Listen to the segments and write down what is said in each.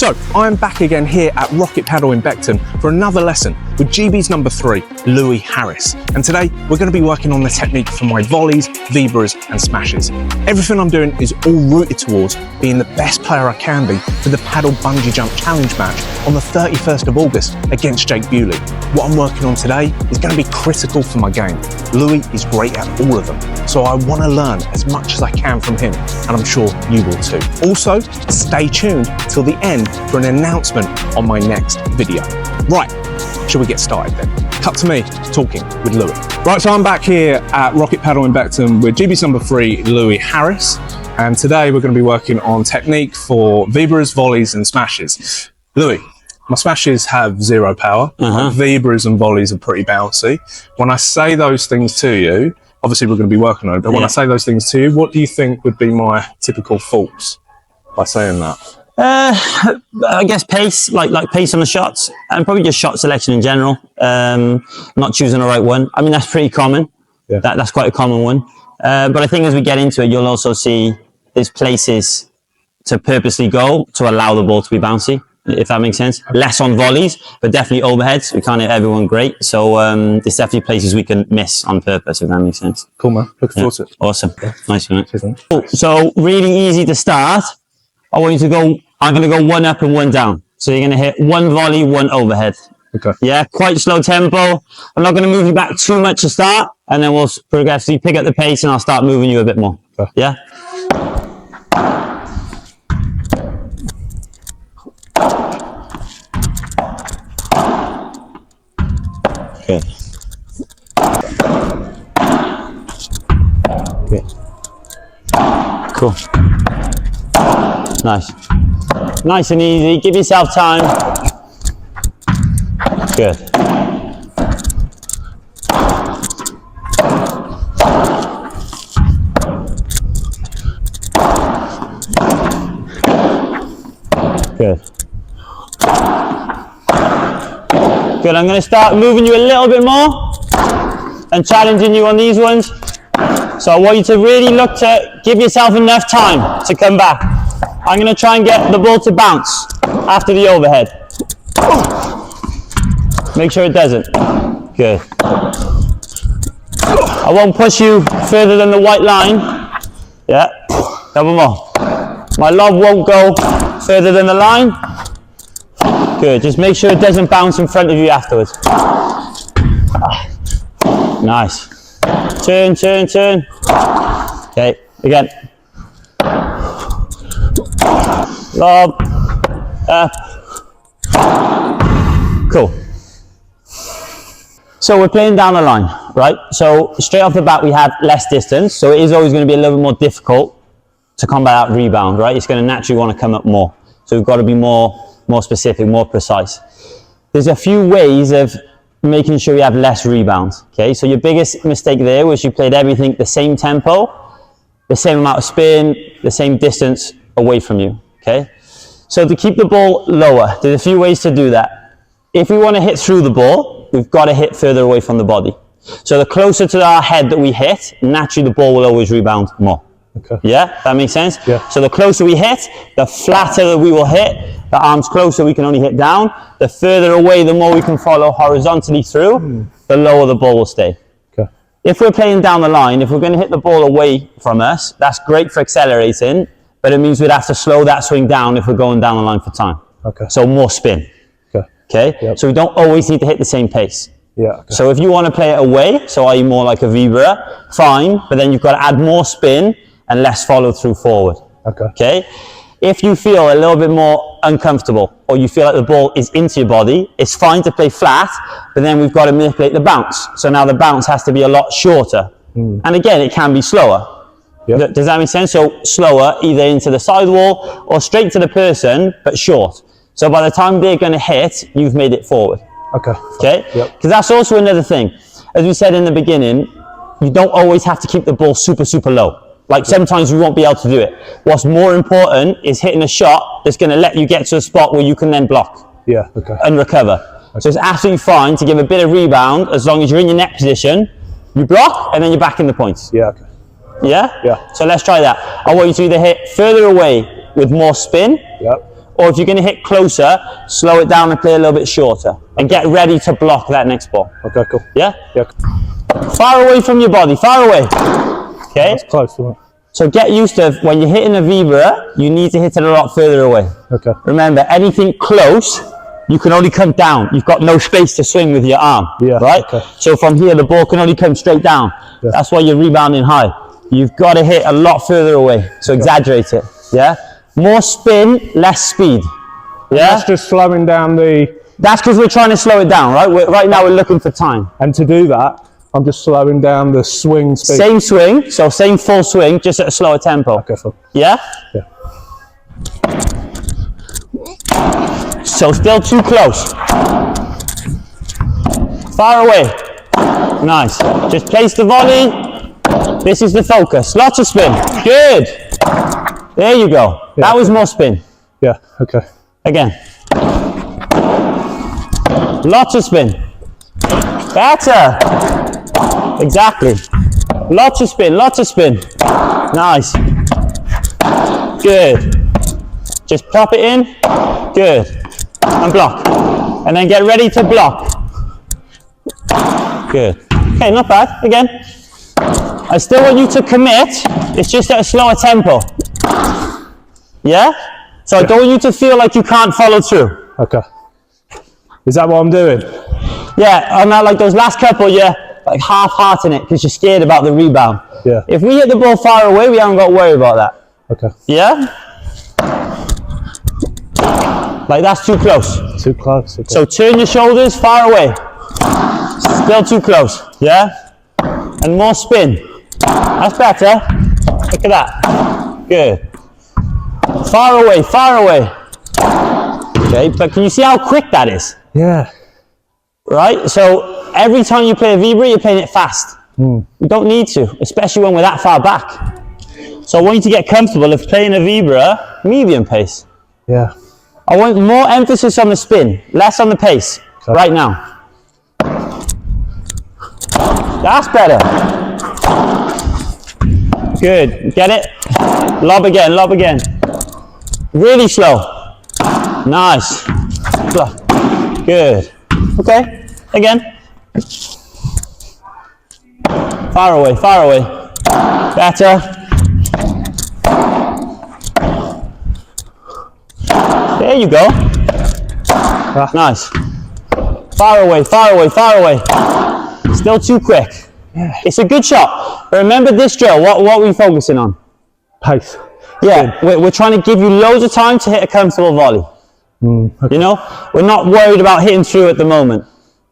So, I'm back again here at Rocket Padel in Beckton for another lesson with GB's number 3, Louie.Harris. And today, we're going to be working on the technique for my volleys, viboras and smashes. Everything I'm doing is all rooted towards being the best player I can be for the Padel Bungee Jump Challenge match on the 31st of August against Jake Bewley. What I'm working on today is going to be critical for my game. Louie is great at all of them, so I want to learn as much as I can from him, and I'm sure you will too. Also, stay tuned till the end for an announcement on my next video. Right, shall we get started then? Cut to me talking with Louie. Right, so I'm back here at Rocket Padel in Beckton with GB's number 3, Louie.Harris, and today we're going to be working on technique for viboras, volleys and smashes. Louie, my smashes have 0 power, my viboras and volleys are pretty bouncy. When I say those things to you, obviously we're going to be working on it, but when I say those things to you, what do you think would be my typical faults by saying that? I guess pace, like pace on the shots, and probably just shot selection in general. Not choosing the right one. I mean, that's pretty common. Yeah. That's quite a common one. But I think as we get into it, you'll also see there's places to purposely go to allow the ball to be bouncy, if that makes sense. Less on volleys, but definitely overheads. We can't hit everyone great. So there's definitely places we can miss on purpose, if that makes sense. Cool, man. Looking forward to it. Awesome. Yeah. Nice, man. Cool. So really easy to start. I want you to go, I'm going to go 1 up and 1 down. So you're going to hit 1 volley, 1 overhead. Okay. Yeah, quite slow tempo. I'm not going to move you back too much to start, and then we'll progressively pick up the pace and I'll start moving you a bit more. Okay. Yeah? Good. Good. Cool. Nice. Nice and easy. Give yourself time. Good. Good. Good. I'm going to start moving you a little bit more and challenging you on these ones. So I want you to really look to give yourself enough time to come back. I'm going to try and get the ball to bounce after the overhead. Make sure it doesn't. Good. I won't push you further than the white line. Yeah. Couple more. My lob won't go further than the line. Good. Just make sure it doesn't bounce in front of you afterwards. Nice. Turn, turn, turn. Okay. Again. Lob, up, cool. So we're playing down the line, right? So straight off the bat, we have less distance. So it is always going to be a little bit more difficult to combat that rebound, right? It's going to naturally want to come up more. So we've got to be more specific, more precise. There's a few ways of making sure you have less rebounds, okay? So your biggest mistake there was you played everything the same tempo, the same amount of spin, the same distance away from you. Okay, so to keep the ball lower, there's a few ways to do that. If we want to hit through the ball, we've got to hit further away from the body. So the closer to our head that we hit, naturally the ball will always rebound more. Okay. Yeah, that makes sense? Yeah. So the closer we hit, the flatter that we will hit. The arms closer, we can only hit down. The further away, the more we can follow horizontally through, the lower the ball will stay. Okay. If we're playing down the line, if we're going to hit the ball away from us, that's great for accelerating. But it means we'd have to slow that swing down if we're going down the line for time. Okay. So more spin. Okay. Okay. Yep. So we don't always need to hit the same pace. Yeah. Okay. So if you want to play it away, so i.e. more like a vibra, fine. But then you've got to add more spin and less follow through forward. Okay. Okay. If you feel a little bit more uncomfortable or you feel like the ball is into your body, it's fine to play flat, but then we've got to manipulate the bounce. So now the bounce has to be a lot shorter. And again, it can be slower. Yep. Does that make sense? So slower, either into the sidewall or straight to the person, but short. So by the time they're going to hit, you've made it forward. Okay. Okay? Because that's also another thing. As we said in the beginning, you don't always have to keep the ball super, super low. Like sometimes we won't be able to do it. What's more important is hitting a shot that's going to let you get to a spot where you can then block. Yeah. Okay. And recover. Okay. So it's absolutely fine to give a bit of rebound as long as you're in your net position, you block, and then you're back in the points. Yeah. Okay. Yeah? Yeah. So let's try that. I want you to either hit further away with more spin, Or if you're going to hit closer, slow it down and play a little bit shorter. And get ready to block that next ball. Okay, cool. Yeah? Yeah. Far away from your body, far away. Okay? That's close, isn't it? So get used to, when you're hitting a vibra, you need to hit it a lot further away. Okay. Remember, anything close, you can only come down. You've got no space to swing with your arm. Yeah. Right? Okay. So from here, the ball can only come straight down. Yeah. That's why you're rebounding high. You've got to hit a lot further away. So exaggerate it. Yeah? More spin, less speed. Yeah? That's just slowing down the... That's because we're trying to slow it down, right? Right now, we're looking for time. And to do that, I'm just slowing down the swing speed. Same swing, so same full swing, just at a slower tempo. Okay, fine. Yeah? Yeah. So still too close. Far away. Nice. Just place the volley. This is the focus. Lots of spin. Good. There you go. Yeah. That was more spin. Yeah, okay. Again. Lots of spin. Better. Exactly. Lots of spin, lots of spin. Nice. Good. Just pop it in. Good. And block. And then get ready to block. Good. Okay, not bad. Again. I still want you to commit. It's just at a slower tempo. Yeah? So I don't want you to feel like you can't follow through. Okay. Is that what I'm doing? Yeah, on that, like those last couple, you're like half-hearting it because you're scared about the rebound. Yeah. If we hit the ball far away, we haven't got to worry about that. Okay. Yeah? Like that's too close. Too close. Okay. So turn your shoulders far away. Still too close. Yeah? And more spin. That's better. Look at that. Good. Far away, far away. Okay, but can you see how quick that is? Yeah. Right? So every time you play a vibra, you're playing it fast. You don't need to, especially when we're that far back. So I want you to get comfortable of playing a vibra medium pace. Yeah. I want more emphasis on the spin, less on the pace, right now. That's better. Good. Get it? Lob again, lob again. Really slow. Nice. Good. Okay. Again. Far away, far away. Better. There you go. Nice. Far away, far away, far away. Still too quick. It's a good shot. But remember this drill, what are we focusing on? Pace. Yeah, we're trying to give you loads of time to hit a comfortable volley. Okay. You know, we're not worried about hitting through at the moment.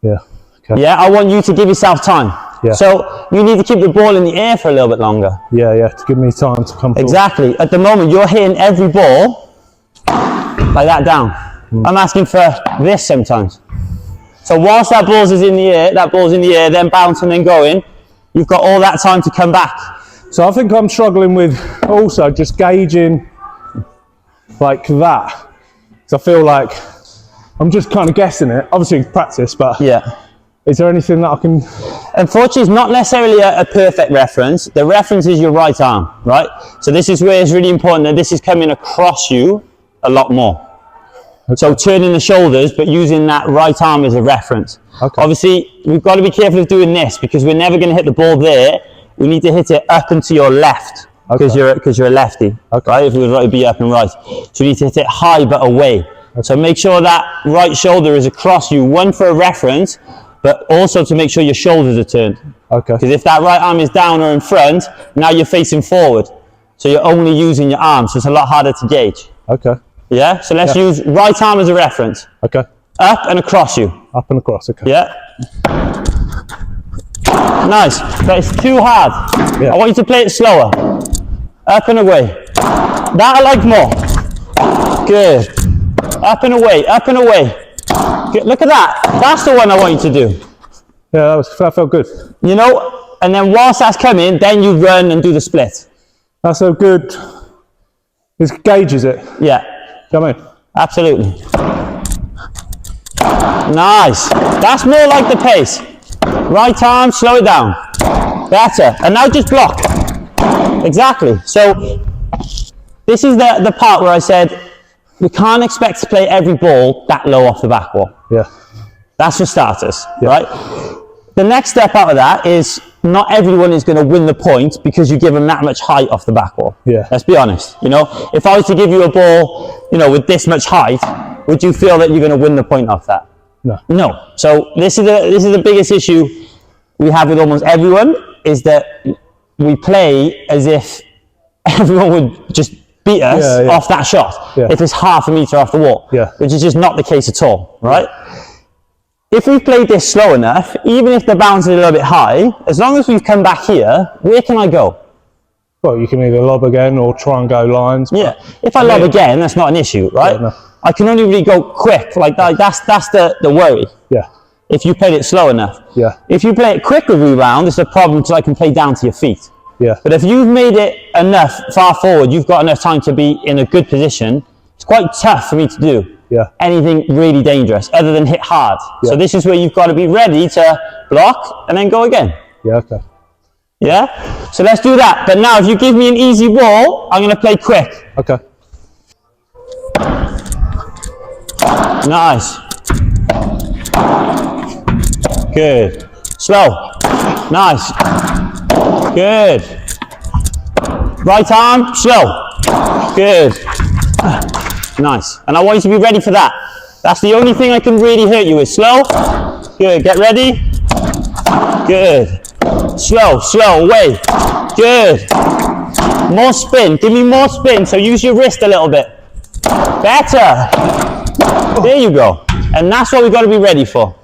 Yeah. Okay. Yeah, I want you to give yourself time. Yeah. So you need to keep the ball in the air for a little bit longer. Yeah, yeah, to give me time to come forward. Exactly. At the moment, you're hitting every ball like that down. I'm asking for this sometimes. So whilst that ball's in the air, then bouncing, then going, you've got all that time to come back. So I think I'm struggling with also just gauging like that. So I feel like I'm just kind of guessing it. Obviously practice, but yeah. Is there anything that I can... Unfortunately, it's not necessarily a perfect reference. The reference is your right arm, right? So this is where it's really important that this is coming across you a lot more. Okay. So turning the shoulders, but using that right arm as a reference. Okay. Obviously, we've got to be careful of doing this because we're never going to hit the ball there. We need to hit it up and to your left because you're a lefty, right? If we would be up and right. So you need to hit it high but away. So make sure that right shoulder is across you, one for a reference, but also to make sure your shoulders are turned. Okay. Because if that right arm is down or in front, now you're facing forward. So you're only using your arm, so it's a lot harder to gauge. Okay. Yeah, so let's use right arm as a reference. Okay. Up and across you. Up and across, okay. Yeah. Nice, but it's too hard. Yeah. I want you to play it slower. Up and away. That I like more. Good. Up and away, up and away. Good. Look at that. That's the one I want you to do. Yeah, that felt good. You know, and then whilst that's coming, then you run and do the split. That's so good. It gauges it. Yeah. Come in. Absolutely. Nice. That's more like the pace. Right arm, slow it down. Better. And now just block. Exactly. So this is the part where I said we can't expect to play every ball that low off the back wall. Yeah. That's for starters, Yeah. right? The next step out of that is not everyone is going to win the point because you give them that much height off the back wall. Yeah. Let's be honest. You know, if I was to give you a ball, you know, with this much height, would you feel that you're going to win the point off that? No. No. So this is the biggest issue we have with almost everyone, is that we play as if everyone would just beat us off that shot if it's half a metre off the wall, which is just not the case at all, right? If we've played this slow enough, even if the bounce is a little bit high, as long as we've come back here, where can I go? Well, you can either lob again or try and go lines. Yeah, if I lob again, that's not an issue, right? Yeah, no. I can only really go quick, like that. That's the worry. Yeah. If you played it slow enough. Yeah. If you play it quick with rebound, it's a problem because I can play down to your feet. Yeah. But if you've made it enough far forward, you've got enough time to be in a good position, it's quite tough for me to do anything really dangerous other than hit hard. So this is where you've got to be ready to block and then go again. Yeah, okay. Yeah? So let's do that. But now if you give me an easy ball, I'm going to play quick. Okay. Nice. Good. Slow. Nice. Good. Right arm, slow. Good. Nice. And I want you to be ready for that. That's the only thing I can really hurt you with. Slow. Good. Get ready. Good. Slow, slow, away. Good. More spin. Give me more spin. So use your wrist a little bit. Better. There you go. And that's what we've got to be ready for.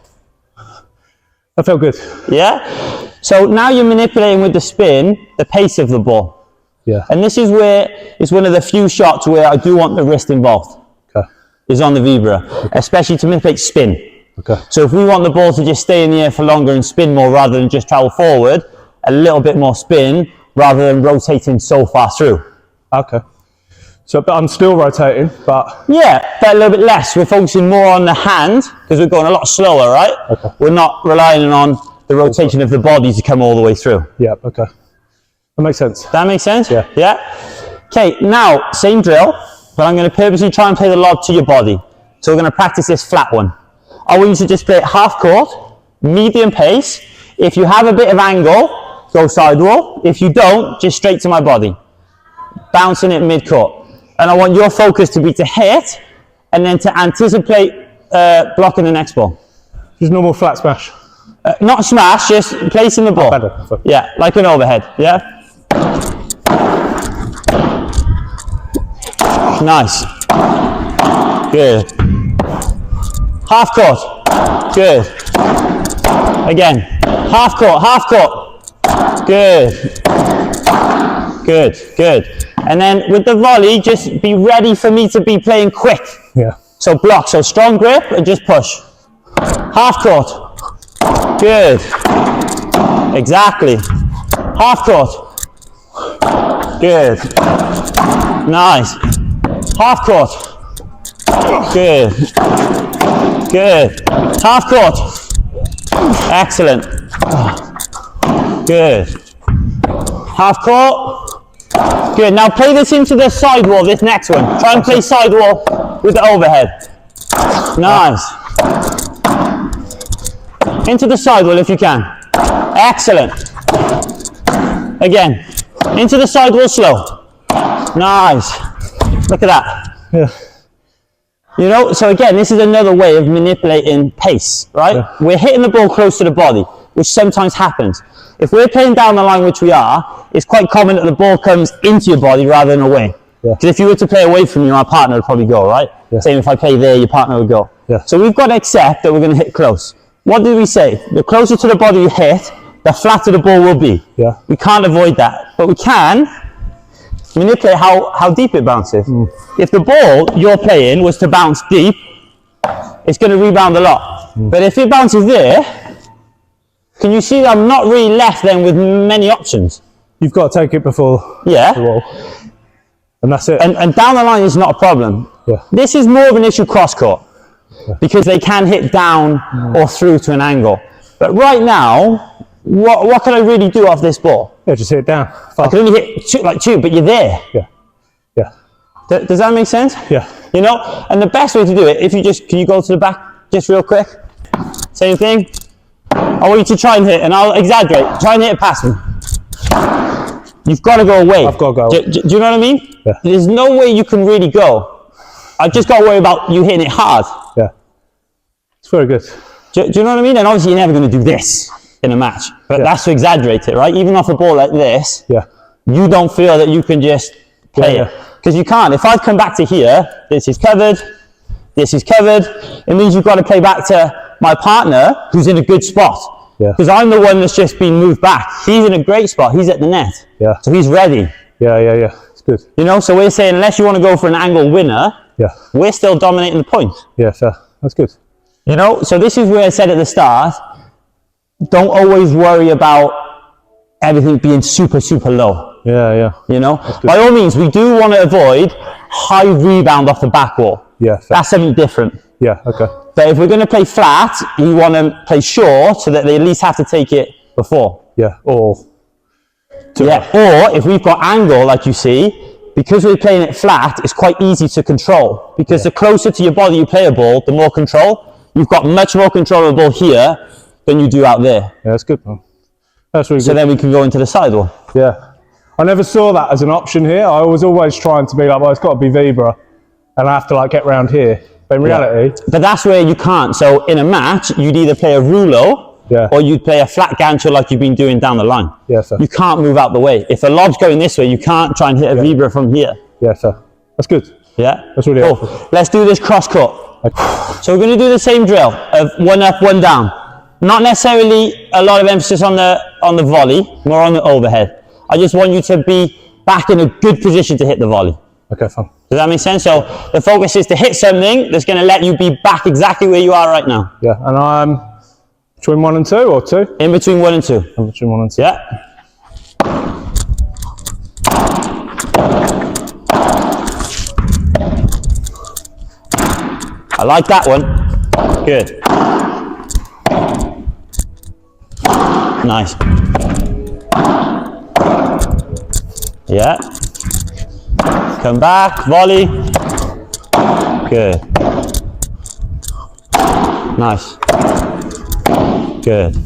That felt good. Yeah? So now you're manipulating with the spin, the pace of the ball. Yeah. And this is where it's one of the few shots where I do want the wrist involved. Okay. Is on the vibra, especially to manipulate spin. Okay. So if we want the ball to just stay in the air for longer and spin more rather than just travel forward, a little bit more spin rather than rotating so far through. Okay. So, but I'm still rotating, but... Yeah, but a little bit less. We're focusing more on the hand because we're going a lot slower, right? Okay. We're not relying on the rotation of the body to come all the way through. Yeah, okay. That makes sense. That makes sense? Yeah. Yeah? Okay, now, same drill, but I'm going to purposely try and play the lob to your body. So we're going to practice this flat one. I want you to just play it half court, medium pace. If you have a bit of angle, go sidewall. If you don't, just straight to my body. Bouncing it mid-court. And I want your focus to be to hit and then to anticipate blocking the next ball. Just normal flat smash. Not smash, just placing the ball. Better. Yeah, like an overhead. Yeah? Nice. Good. Half court. Good. Again. Half court, half court. Good. Good, good. And then with the volley, just be ready for me to be playing quick. Yeah. So block, so strong grip and just push. Half court. Good. Exactly. Half court. Good. Nice. Half court. Good. Good. Half court. Excellent. Good. Half court. Good. Now play this into the sidewall, this next one. Try and play sidewall with the overhead. Nice. Into the sidewall if you can. Excellent. Again. Into the sidewall slow. Nice. Look at that. Yeah. You know, so again, this is another way of manipulating pace, right? Yeah. We're hitting the ball close to the body, which sometimes happens. If we're playing down the line, which we are, it's quite common that the ball comes into your body rather than away. Because if you were to play away from you, my partner would probably go, right? Yeah. Same if I play there, your partner would go. Yeah. So we've got to accept that we're going to hit close. What did we say? The closer to the body you hit, the flatter the ball will be. Yeah. We can't avoid that. But we can manipulate how deep it bounces. If the ball you're playing was to bounce deep, it's going to rebound a lot. But if it bounces there, can you see I'm not really left then with many options? You've got to take it before the wall. And that's it. And down the line is not a problem. Yeah. This is more of an issue cross-court because they can hit down or through to an angle. But right now, what can I really do off this ball? Yeah, just hit it down. I can only hit two, but you're there. Yeah. Yeah. Does that make sense? Yeah. You know, and the best way to do it, if you just, can you go to the back just real quick? Same thing. I want you to try and hit, and I'll exaggerate. Try and hit it past me. You've got to go away. I've got to go. Do you know what I mean? Yeah. There's no way you can really go. I've just got to worry about you hitting it hard. Yeah. It's very good. Do you know what I mean? And obviously you're never going to do this in a match, but that's to exaggerate it, right? Even off a ball like this, you don't feel that you can just play it. Because you can't. If I come back to here, this is covered, this is covered, it means you've got to play back to my partner who's in a good spot. Because I'm the one that's just been moved back. He's in a great spot. He's at the net. So he's ready. Yeah. It's good. You know, so we're saying unless you want to go for an angle winner, we're still dominating the point. Yeah, fair. That's good. You know, so this is where I said at the start, don't always worry about everything being super, super low. Yeah. You know, by all means, we do want to avoid high rebound off the back wall. Yeah, fair. That's something different. Yeah, okay. But if we're going to play flat, we want to play short so that they at least have to take it before. Yeah, or if we've got angle, like you see, because we're playing it flat, it's quite easy to control. Because the closer to your body you play a ball, the more control. You've got much more control of the ball here than you do out there. Yeah, that's good, man. That's really good. So then we can go into the sidewall. Yeah. I never saw that as an option here. I was always trying to be like, well, it's got to be vibra, and I have to like get round here. But in reality... But that's where you can't. So in a match, you'd either play a rulo, or you'd play a flat gancho like you've been doing down the line. Yeah, fair. You can't move out the way. If a lob's going this way, you can't try and hit a vibra from here. Yeah, fair. That's good. Yeah? That's really helpful. Let's do this cross-court. Okay. So we're going to do the same drill of one up, one down. Not necessarily a lot of emphasis on the volley, more on the overhead. I just want you to be back in a good position to hit the volley. Okay, fine. Does that make sense? So the focus is to hit something that's going to let you be back exactly where you are right now. Yeah, and I'm between 1 and 2 or 2? In between 1 and 2. In between 1 and 2. Yeah. I like that one. Good. Nice. Yeah. Come back, volley. Good. Nice. Good.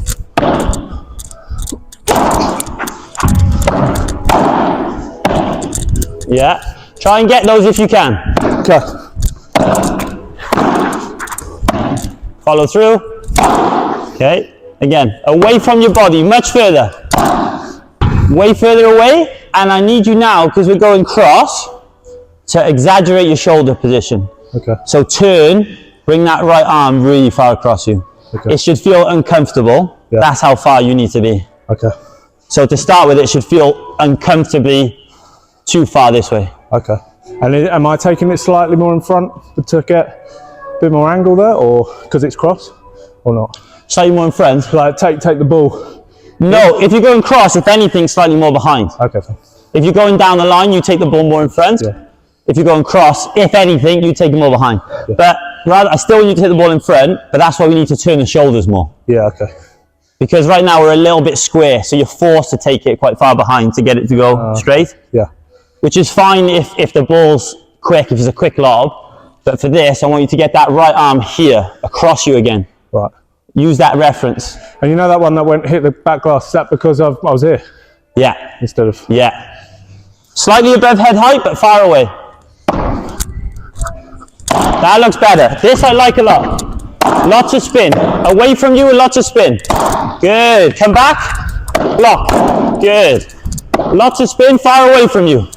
Yeah. Try and get those if you can. Okay. Follow through. Okay. Again, away from your body, much further. Way further away. And I need you now, because we're going cross, to exaggerate your shoulder position. Okay. So turn, bring that right arm really far across you. Okay. It should feel uncomfortable. Yeah. That's how far you need to be. Okay. So to start with, it should feel uncomfortably too far this way. Okay. And am I taking it slightly more in front to get a bit more angle there, or because it's cross, or not? Slightly more in front? Like take the ball. No, if you're going cross, if anything, slightly more behind. Okay, fine. If you're going down the line, you take the ball more in front. Yeah. If you're going cross, if anything, you take it more behind. Yeah. But rather, I still want you to hit the ball in front, but that's why we need to turn the shoulders more. Yeah, okay. Because right now we're a little bit square, so you're forced to take it quite far behind to get it to go straight. Yeah. Which is fine if the ball's quick, if it's a quick lob. But for this, I want you to get that right arm here, across you again. Right. Use that reference. And you know that one that hit the back glass, is that because I was here? Yeah. Instead of... Yeah. Slightly above head height, but far away. That looks better. This I like a lot. Lots of spin. Away from you and lots of spin. Good. Come back. Block. Good. Lots of spin, far away from you.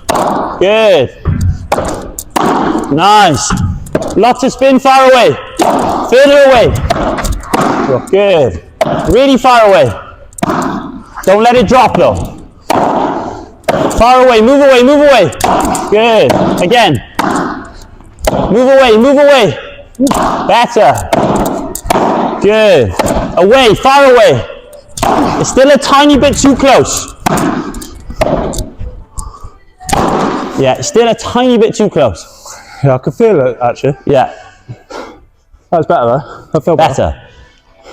Good. Nice. Lots of spin, far away. Further away. Good. Really far away. Don't let it drop though. Far away, move away, move away. Good. Again. Move away, move away. Better. Good. Away, far away. It's still a tiny bit too close. Yeah, still a tiny bit too close. Yeah, I can feel it actually. Yeah. That's better though. That felt better.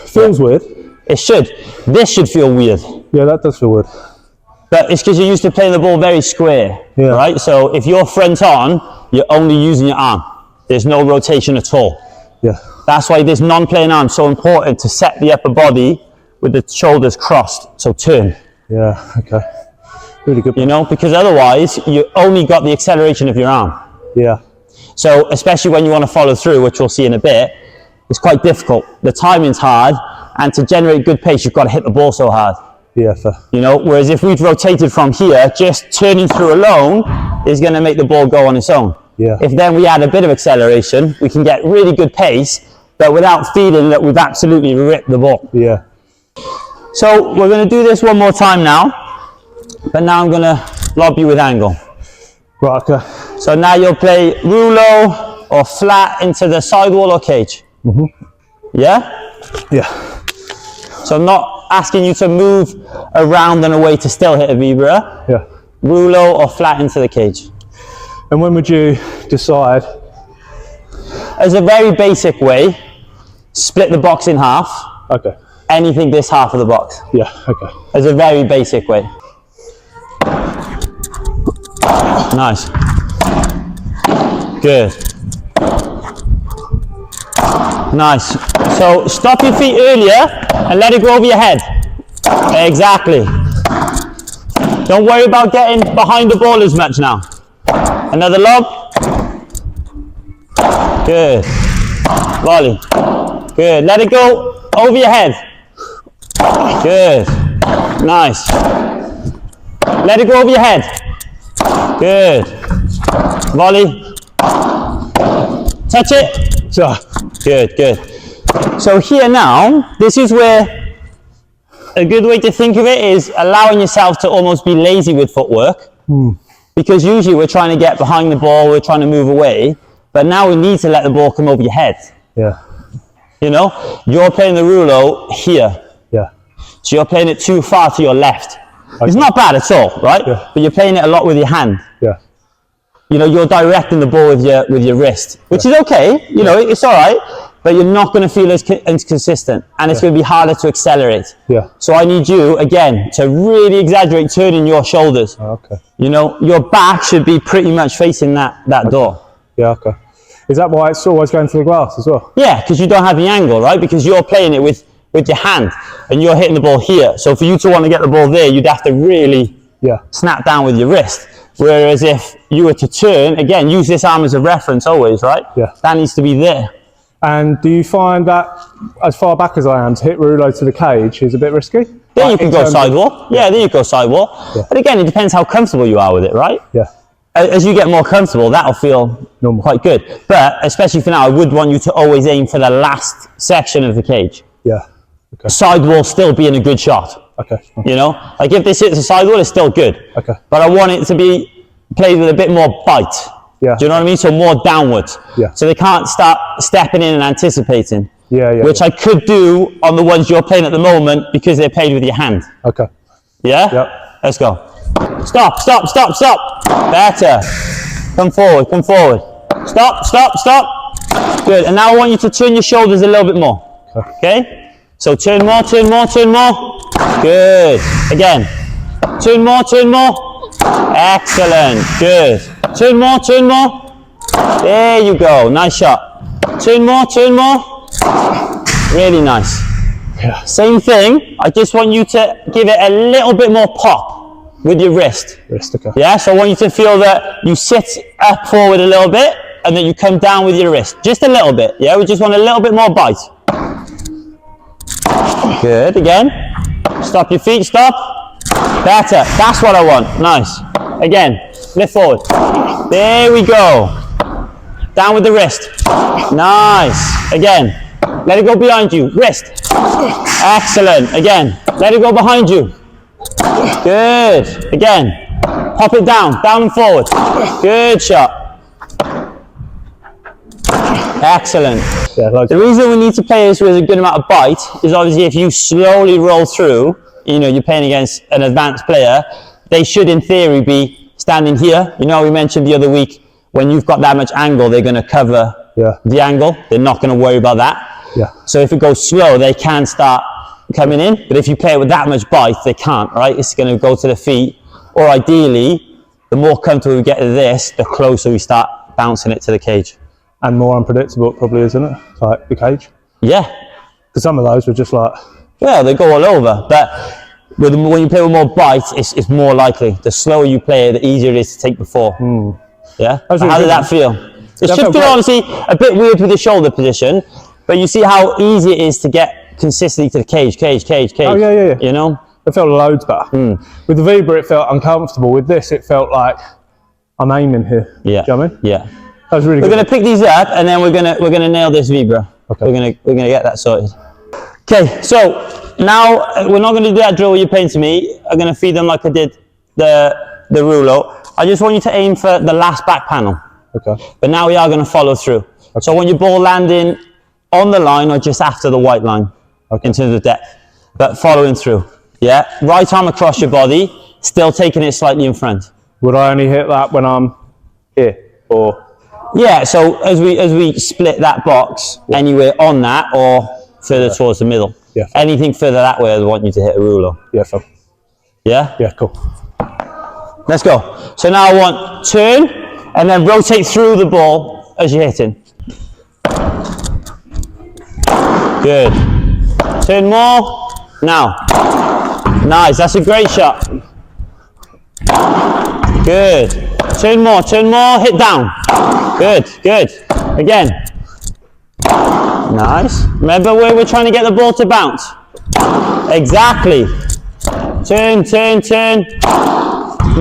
Feels weird. It should. This should feel weird. Yeah, that does feel weird. But it's because you're used to playing the ball very square, right? So if you're front on, you're only using your arm. there's no rotation at all. Yeah. That's why this non-playing arm is so important, to set the upper body with the shoulders crossed. So turn. Yeah, okay. Really good. You know, because otherwise you only got the acceleration of your arm. Yeah. So especially when you want to follow through, which we'll see in a bit, it's quite difficult. The timing's hard, and to generate good pace, you've got to hit the ball so hard. Yeah, fair. You know, whereas if we'd rotated from here, just turning through alone is going to make the ball go on its own. Yeah. If then we add a bit of acceleration, we can get really good pace, but without feeling that we've absolutely ripped the ball. Yeah. So we're going to do this one more time now, but now I'm going to lob you with angle. Right, okay. So now you'll play rulo or flat into the sidewall or cage. Mm-hmm. Yeah? Yeah. So I'm not asking you to move around and away to still hit a vibra. Yeah. Rulo or flat into the cage. And when would you decide? As a very basic way, split the box in half. Okay. Anything this half of the box. Yeah, okay. As a very basic way. Nice. Good. Nice. So stop your feet earlier and let it go over your head. Exactly. Don't worry about getting behind the ball as much now. Another lob. Good. Volley. Good. Let it go over your head. Good. Nice. Let it go over your head. Good. Volley. Touch it. So, Good, good. So here now, this is where a good way to think of it is allowing yourself to almost be lazy with footwork. Because usually we're trying to get behind the ball, we're trying to move away, but now we need to let the ball come over your head. yeah. You know, you're playing the rulo here, Yeah. so you're playing it too far to your left. It's not bad at all, right? Yeah. But you're playing it a lot with your hand. Yeah. You know, you're directing the ball with your wrist, which is okay. You know, it's all right, but you're not going to feel as consistent, and it's going to be harder to accelerate. Yeah. So I need you again to really exaggerate turning your shoulders. Okay. You know, your back should be pretty much facing that door. Yeah, okay. Is that why it's always going to the glass as well? Yeah, because you don't have the angle, right? Because you're playing it with your hand, and you're hitting the ball here. So for you to want to get the ball there, you'd have to really snap down with your wrist. Whereas if you were to turn, again, use this arm as a reference always, right? Yeah. That needs to be there. And do you find that, as far back as I am, to hit rulo to the cage is a bit risky? Then you can go sidewall. Yeah, then you go sidewall. Yeah. But again, it depends how comfortable you are with it, right? Yeah. As you get more comfortable, that'll feel Normal. quite good. But especially for now, I would want you to always aim for the last section of the cage. Yeah. Okay. Sidewall still being a good shot. Okay. You know, like if this hits a sidewall, it's still good. Okay. But I want it to be played with a bit more bite. Yeah. Do you know what I mean? So more downwards. Yeah. So they can't start stepping in and anticipating. Yeah, yeah. Which I could do on the ones you're playing at the moment because they're played with your hand. Okay. Yeah? Yep. Let's go. Stop, stop, stop, stop. Better. Come forward, come forward. Stop, stop, stop. Good. And now I want you to turn your shoulders a little bit more. Okay? So turn more, turn more, turn more. Good. Again. Turn more, turn more. Excellent. Good. Turn more, turn more. There you go. Nice shot. Turn more, turn more. Really nice. Yeah. Same thing. I just want you to give it a little bit more pop with your wrist. Wrist, okay. Yeah, so I want you to feel that you sit up forward a little bit and then you come down with your wrist. Just a little bit. Yeah, we just want a little bit more bite. Good. Again. Stop your feet. Stop. Better. That's what I want. Nice. Again. Lift forward. There we go. Down with the wrist. Nice. Again. Let it go behind you. Wrist. Excellent. Again. Let it go behind you. Good. Again. Pop it down. Down and forward. Good shot. Excellent. Yeah, The reason we need to play this with a good amount of bite is obviously if you slowly roll through, you know, you're playing against an advanced player, they should in theory be standing here. You know, we mentioned the other week, when you've got that much angle, they're going to cover the angle. They're not going to worry about that. Yeah. So if it goes slow, they can start coming in. But if you play it with that much bite, they can't, right? It's going to go to the feet. Or ideally, the more comfortable we get with this, the closer we start bouncing it to the cage. And more unpredictable, it probably, isn't it? Like the cage. Yeah. Because some of those were just like... Well, they go all over, but when you play with more bite, it's more likely. The slower you play it, the easier it is to take before. Yeah? Really How did that feel? It should feel, honestly, a bit weird with the shoulder position, but you see how easy it is to get consistently to the cage. Oh, yeah. You know? It felt loads better. With the vibra, it felt uncomfortable. With this, it felt like I'm aiming here. Yeah. Do you know what I mean? Yeah. That was really We're good. going to pick these up, and then we're gonna nail this vibra. Okay. We're gonna get that sorted. Okay, so now we're not going to do that drill you're playing to me. I'm going to feed them like I did the rulo. I just want you to aim for the last back panel. Okay. But now we are going to follow through. Okay. So I want your ball landing on the line or just after the white line in terms of depth, but following through. Yeah, right arm across your body, still taking it slightly in front. Would I only hit that when I'm here, or? Yeah. So as we split that box, anywhere on that or further towards the middle. Yeah. Anything further that way, I want you to hit a rulo. Yeah, fine. Yeah? Yeah, cool. Let's go. So now I want turn and then rotate through the ball as you're hitting. Good. Turn more. Now. Nice. That's a great shot. Good. Turn more. Hit down. Good. Again. Nice. Remember where we're trying to get the ball to bounce? Exactly. Turn.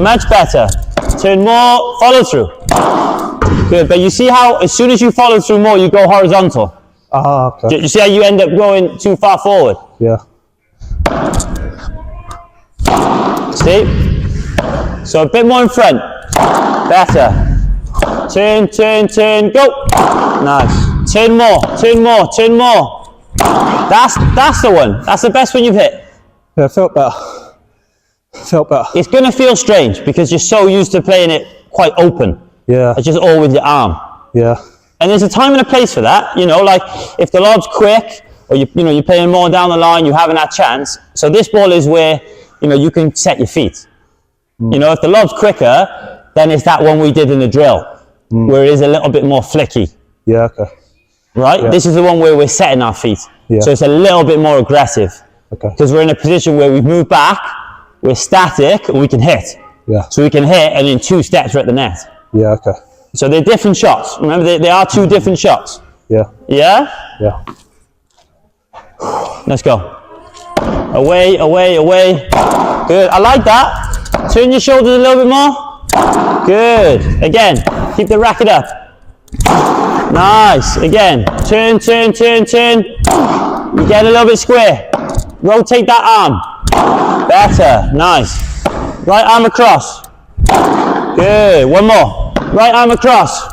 Much better. Turn more, follow through. Good, but you see how as soon as you follow through more, you go horizontal. Ah, okay. You see how you end up going too far forward? Yeah. See? So a bit more in front. Better. Turn, go. Nice. Turn more. That's the one. That's the best one you've hit. Yeah, it felt better. It's going to feel strange because you're so used to playing it quite open. Yeah. It's just all with your arm. Yeah. And there's a time and a place for that. You know, like if the lob's quick or you're playing more down the line, you haven't that chance. So this ball is where, you can set your feet. You know, if the lob's quicker, then it's that one we did in the drill where it is a little bit more flicky. Yeah, okay. Right? Yeah. This is the one where we're setting our feet. Yeah. So it's a little bit more aggressive. Okay. Because we're in a position where we've moved back, we're static, and we can hit. Yeah. So we can hit, and in 2 steps we're at the net. Yeah, okay. So they're different shots. Remember, they are 2 different shots. Yeah. Yeah? Yeah. Let's go. Away. Good. I like that. Turn your shoulders a little bit more. Good. Again, keep the racket up. Nice. Again. Turn. You get a little bit square. Rotate that arm. Better. Nice. Right arm across. Good. One more. Right arm across.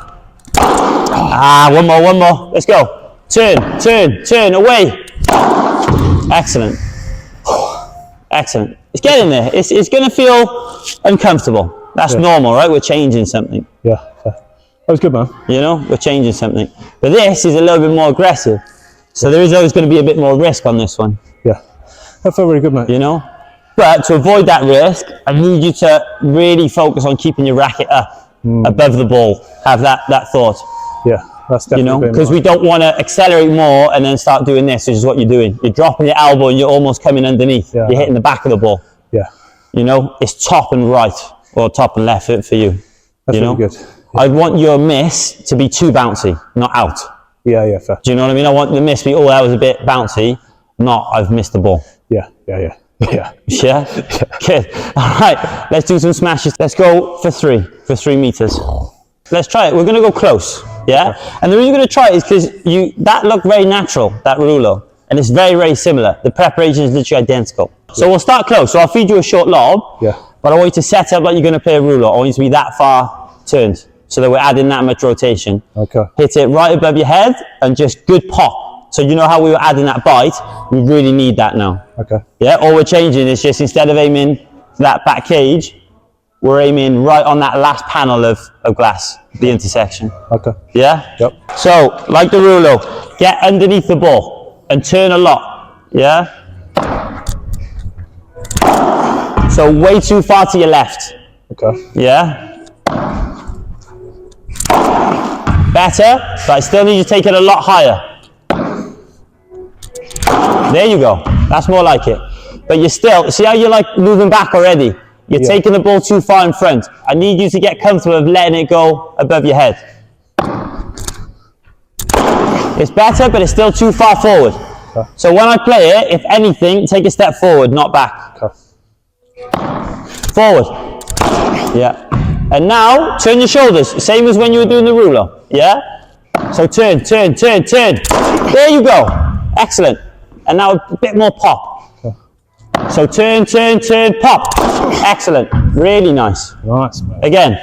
One more. Let's go. Turn. Away. Excellent. It's getting there. It's going to feel uncomfortable. That's normal, right? We're changing something. Yeah. That was good, man. We're changing something. But this is a little bit more aggressive. So there is always going to be a bit more risk on this one. Yeah. That felt really good, mate. But to avoid that risk, I need you to really focus on keeping your racket up above the ball. Have that thought. Yeah. That's definitely because we don't want to accelerate more and then start doing this, which is what you're doing. You're dropping your elbow and you're almost coming underneath. Yeah. You're hitting the back of the ball. Yeah. It's top and right or top and left for you. That's really good. Yeah. I want your miss to be too bouncy, not out. Yeah, fair. Do you know what I mean? I want the miss to be, that was a bit bouncy, not I've missed the ball. Yeah. Yeah? Good. All right, let's do some smashes. Let's go for 3 meters. Let's try it. We're going to go close. Yeah? Okay. And the reason we're going to try it is because that looked very natural, that rulo. And it's very, very similar. The preparation is literally identical. So we'll start close. So I'll feed you a short lob. Yeah. But I want you to set up like you're going to play a rulo. I want you to be that far turned so that we're adding that much rotation. Okay. Hit it right above your head and just good pop. So you know how we were adding that bite? We really need that now. Okay. Yeah? All we're changing is just instead of aiming to that back cage, we're aiming right on that last panel of glass, the intersection. Okay. Yeah? Yep. So, like the rulo, get underneath the ball and turn a lot. Yeah? So, way too far to your left. Okay. Yeah? Better, but I still need you to take it a lot higher. There you go. That's more like it. But you're still, see how you're like moving back already? You're taking the ball too far in front. I need you to get comfortable with letting it go above your head. It's better, but it's still too far forward. Okay. So when I play it, if anything, take a step forward, not back. Okay. Forward. Yeah. And now, turn your shoulders. Same as when you were doing the rulo. Yeah? So turn, turn, turn, turn. There you go. Excellent. And now a bit more pop. Okay. So turn, turn, turn, pop. Excellent. Really nice. Nice, mate. Again.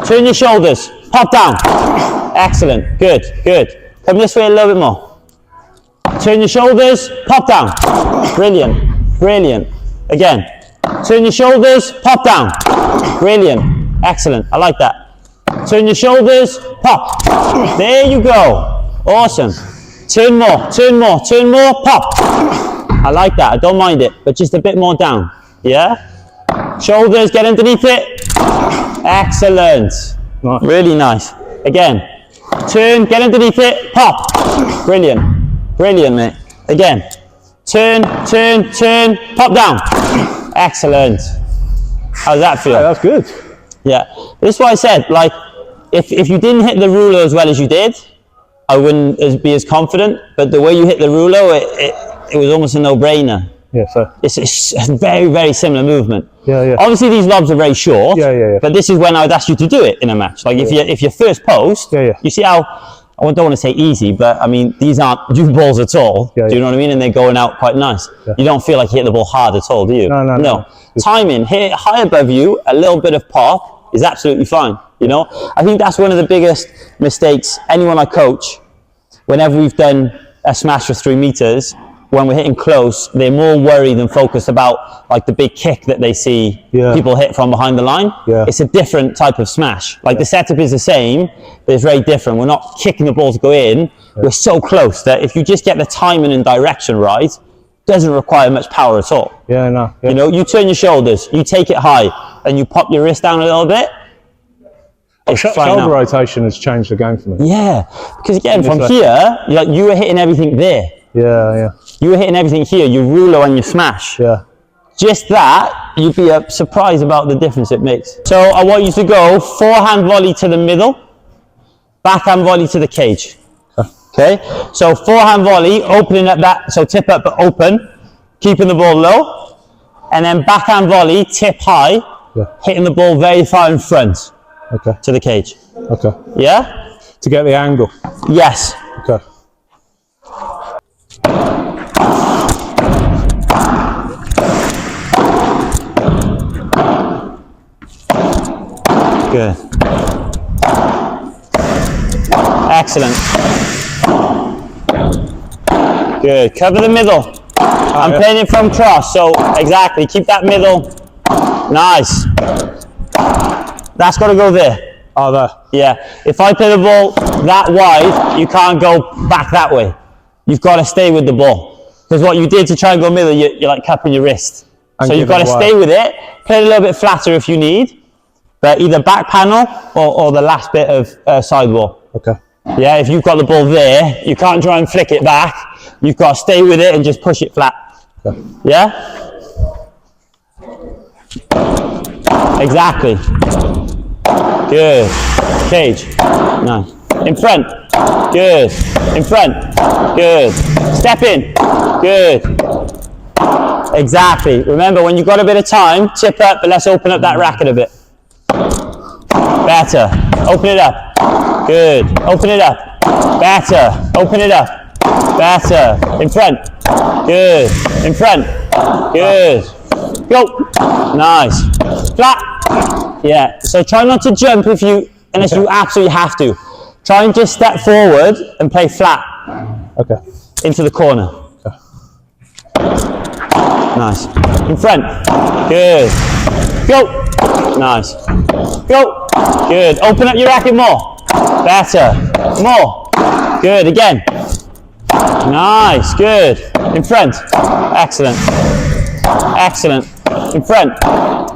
Turn your shoulders. Pop down. Excellent. Good, good. Come this way a little bit more. Turn your shoulders, pop down. Brilliant, brilliant. Again, turn your shoulders, pop down. Brilliant, excellent, I like that. Turn your shoulders, pop. There you go, awesome. Turn more, turn more, turn more, pop. I like that, I don't mind it, but just a bit more down, yeah? Shoulders, get underneath it. Excellent, nice. Really nice. Again. Turn, get underneath it, pop. Brilliant, brilliant, mate. Again, turn, turn, turn, pop down. Excellent. How does that feel? Yeah, that's good. Yeah, this is what I said, like, if you didn't hit the rulo as well as you did, I wouldn't be as confident, but the way you hit the rulo, it was almost a no-brainer. Yeah, so. It's a very, very similar movement. Yeah, yeah. Obviously, these lobs are very short. Yeah, yeah, yeah. But this is when I would ask you to do it in a match. Like if you're first post, you see how, I don't want to say easy, but I mean, these aren't new balls at all. Yeah, do you know what I mean? And they're going out quite nice. Yeah. You don't feel like you hit the ball hard at all, do you? No. Timing, hit it high above you, a little bit of pop is absolutely fine. You know, I think that's one of the biggest mistakes anyone I coach, whenever we've done a smash for 3 meters, when we're hitting close, they're more worried and focused about like the big kick that they see people hit from behind the line. Yeah. It's a different type of smash. Like the setup is the same, but it's very different. We're not kicking the ball to go in. Yeah. We're so close that if you just get the timing and direction right, it doesn't require much power at all. Yeah, no. Yeah. You know, you turn your shoulders, you take it high, and you pop your wrist down a little bit. Shoulder rotation has changed the game for me. Yeah, because again, from here, you were hitting everything there. Yeah, yeah. You were hitting everything here, your rulo and your smash. Yeah. Just that, you'd be surprised about the difference it makes. So I want you to go forehand volley to the middle, backhand volley to the cage. Okay? So forehand volley, opening up that, so tip up but open, keeping the ball low, and then backhand volley, tip high, hitting the ball very far in front to the cage. Okay. Yeah? To get the angle. Yes. Okay. Good. Excellent. Good. Cover the middle. I'm playing it from cross, so exactly. Keep that middle. Nice. That's got to go there. Oh, there. Yeah. If I play the ball that wide, you can't go back that way. You've got to stay with the ball. Because what you did to try and go middle, you're like cupping your wrist. So you've got to stay with it. Play it a little bit flatter if you need. But either back panel or the last bit of sidewall. Okay. Yeah, if you've got the ball there, you can't try and flick it back. You've got to stay with it and just push it flat. Okay. Yeah? Exactly. Good. Cage. Nice. In front. Good. In front. Good. Step in. Good. Exactly. Remember, when you've got a bit of time, tip up, but let's open up that racket a bit. Better. Open it up. Good. Open it up. Better. Open it up. Better. In front. Good. In front. Good. Go. Nice. Flat. Yeah. So try not to jump unless you absolutely have to. Try and just step forward and play flat. Okay. Into the corner. Okay. Nice. In front. Good. Go. Nice. Go. Good. Open up your racket more. Better. More. Good. Again. Nice. Good. In front. Excellent. Excellent. In front.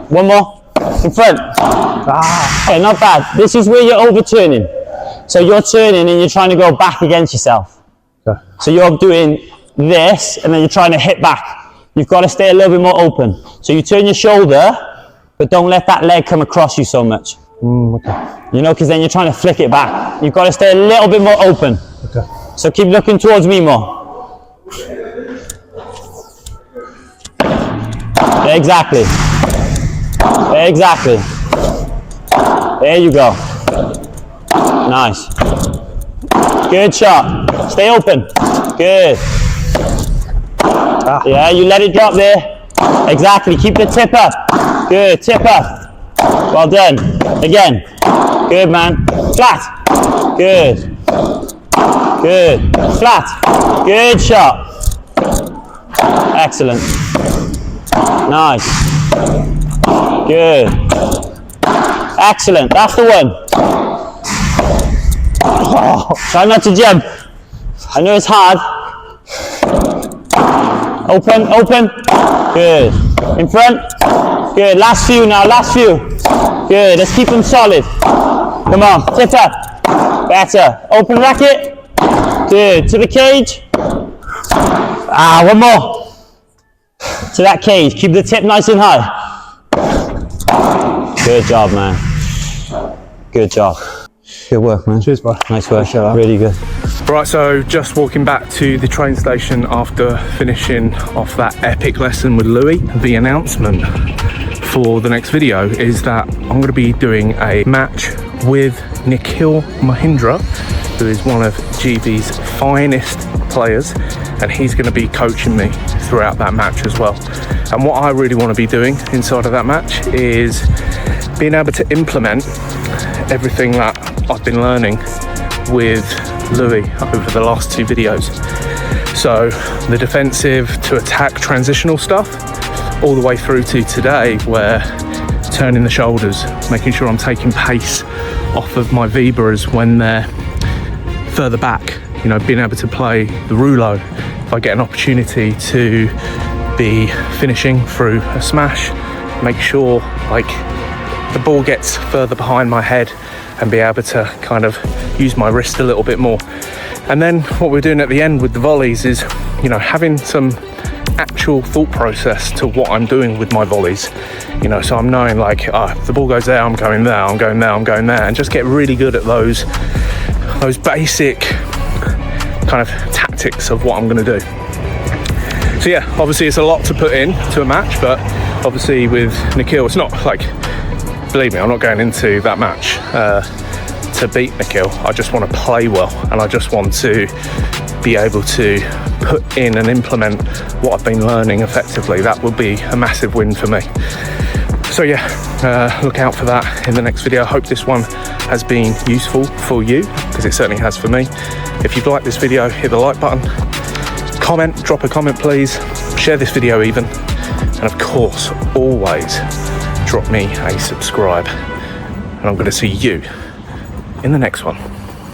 One more. In front. Okay, not bad. This is where you're overturning. So you're turning and you're trying to go back against yourself. Okay. So you're doing this and then you're trying to hit back. You've got to stay a little bit more open. So you turn your shoulder, but don't let that leg come across you so much. Okay. You know, because then you're trying to flick it back. You've got to stay a little bit more open. Okay. So keep looking towards me more. Exactly. Exactly. There you go. Nice. Good shot. Stay open. Good. Yeah, you let it drop there. Exactly. Keep the tip up. Good. Tip up. Well done. Again. Good, man. Flat. Good. Good. Flat. Good shot. Excellent. Nice. Good. Excellent. That's the one. Oh, try not to jump. I know it's hard. Open, open. Good. In front. Good. Last few now. Last few. Good. Let's keep them solid. Come on. Tip up. Better. Open racket. Good. To the cage. One more. To that cage. Keep the tip nice and high. Good job, man. Good job. Good work, man. Cheers, bro. Nice work. Really good. Right, so just walking back to the train station after finishing off that epic lesson with Louie. The announcement for the next video is that I'm going to be doing a match with Nikhil Mahindra, who is one of GB's finest players, and he's going to be coaching me throughout that match as well. And what I really want to be doing inside of that match is being able to implement everything that I've been learning with Louie over the last 2 videos. So the defensive to attack transitional stuff, all the way through to today where turning the shoulders, making sure I'm taking pace off of my viboras when they're further back, you know, being able to play the rulo if I get an opportunity to be finishing through a smash, make sure like the ball gets further behind my head and be able to kind of use my wrist a little bit more. And then what we're doing at the end with the volleys is, you know, having some actual thought process to what I'm doing with my volleys, you know, so I'm knowing like, if the ball goes there, I'm going there, I'm going there, I'm going there, and just get really good at those basic kind of tactics of what I'm going to do. So yeah, obviously it's a lot to put in to a match, but obviously with Nikhil, it's not like, believe me, I'm not going into that match to beat Nikhil. I just want to play well, and I just want to be able to put in and implement what I've been learning effectively. That would be a massive win for me. So yeah, look out for that in the next video. I hope this one has been useful for you, because it certainly has for me. If you've liked this video, hit the like button, comment, drop a comment please, share this video even, and of course, always drop me a subscribe. And I'm going to see you in the next one.